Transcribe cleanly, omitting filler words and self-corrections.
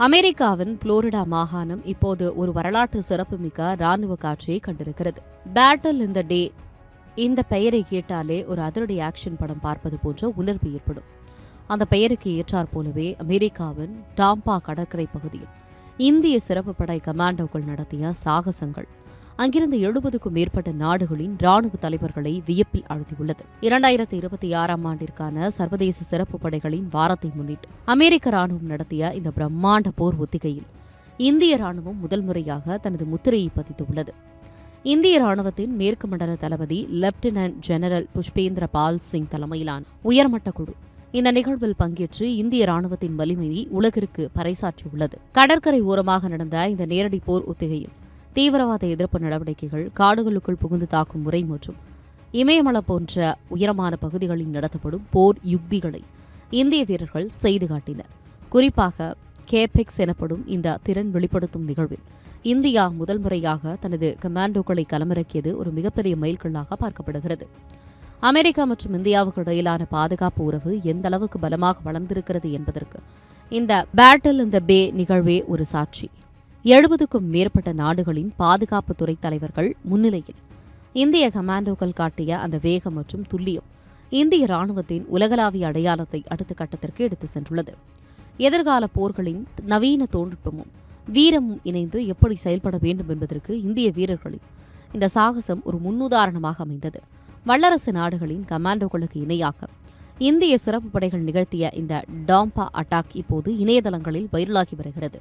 அமெரிக்காவின் புளோரிடா மாகாணம் இப்போது ஒரு வரலாற்று சிறப்புமிக்க ராணுவ காட்சியை கண்டிருக்கிறது. பேட்டில் இன் த டே இந்த பெயரை கேட்டாலே ஒரு அதிரடி ஆக்ஷன் படம் பார்ப்பது போன்ற உணர்வு ஏற்படும். அந்த பெயருக்கு ஏற்றாற் போலவே அமெரிக்காவின் டாம்பா கடற்கரை பகுதியில் இந்திய சிறப்பு படை கமாண்டோக்கள் நடத்திய சாகசங்கள் அங்கிருந்த 70க்கும் மேற்பட்ட நாடுகளின் ராணுவ தலைவர்களை வியப்பில் ஆழ்த்தியுள்ளது. 2026 ஆண்டிற்கான சர்வதேச சிறப்பு படைகளின் வாரத்தை முன்னிட்டு அமெரிக்க ராணுவம் நடத்திய இந்த பிரம்மாண்ட போர் ஒத்திகையில் இந்திய ராணுவம் முதல் முறையாக தனது முத்திரையை பதித்துள்ளது. இந்திய ராணுவத்தின் மேற்கு மண்டல தளபதி லெப்டினன்ட் ஜெனரல் புஷ்பேந்திர பால் சிங் தலைமையிலான உயர்மட்ட குழு இந்த நிகழ்வில் பங்கேற்று இந்திய ராணுவத்தின் வலிமையை உலகிற்கு பறைசாற்றியுள்ளது. கடற்கரை ஓரமாக நடந்த இந்த நேரடி போர் ஒத்திகையில் தீவிரவாத எதிர்ப்பு நடவடிக்கைகள், காடுகளுக்குள் புகுந்து தாக்கும் முறை மற்றும் இமயமலை போன்ற உயரமான பகுதிகளில் நடத்தப்படும் போர் யுக்திகளை இந்திய வீரர்கள் செய்து காட்டினர். குறிப்பாக கேபெக்ஸ் எனப்படும் இந்த திறன் வெளிப்படுத்தும் நிகழ்வில் இந்தியா முதல் முறையாக தனது கமாண்டோக்களை களமிறக்கியது ஒரு மிகப்பெரிய மைல்கல்லாக பார்க்கப்படுகிறது. அமெரிக்கா மற்றும் இந்தியாவுக்கு இடையிலான பாதுகாப்பு உறவு எந்த அளவுக்கு பலமாக வளர்ந்திருக்கிறது என்பதற்கு இந்த பேட்டில் இன் த பே நிகழ்வே ஒரு சாட்சி. 70க்கும் மேற்பட்ட நாடுகளின் பாதுகாப்பு துறை தலைவர்கள் முன்னிலையில் இந்திய கமாண்டோக்கள் காட்டிய அந்த வேகம் மற்றும் துல்லியம் இந்திய ராணுவத்தின் உலகளாவிய அடையாளத்தை அடுத்த கட்டத்திற்கு எடுத்து சென்றுள்ளது. எதிர்கால போர்களின் நவீன தொழில்நுட்பமும் வீரமும் இணைந்து எப்படி செயல்பட வேண்டும் என்பதற்கு இந்திய வீரர்களின் இந்த சாகசம் ஒரு முன்னுதாரணமாக அமைந்தது. வல்லரசு நாடுகளின் கமாண்டோக்களுக்கு இணையாக இந்திய சிறப்பு படைகள் நிகழ்த்திய இந்த டாம்பா அட்டாக் இப்போது இணையதளங்களில் வைரலாகி வருகிறது.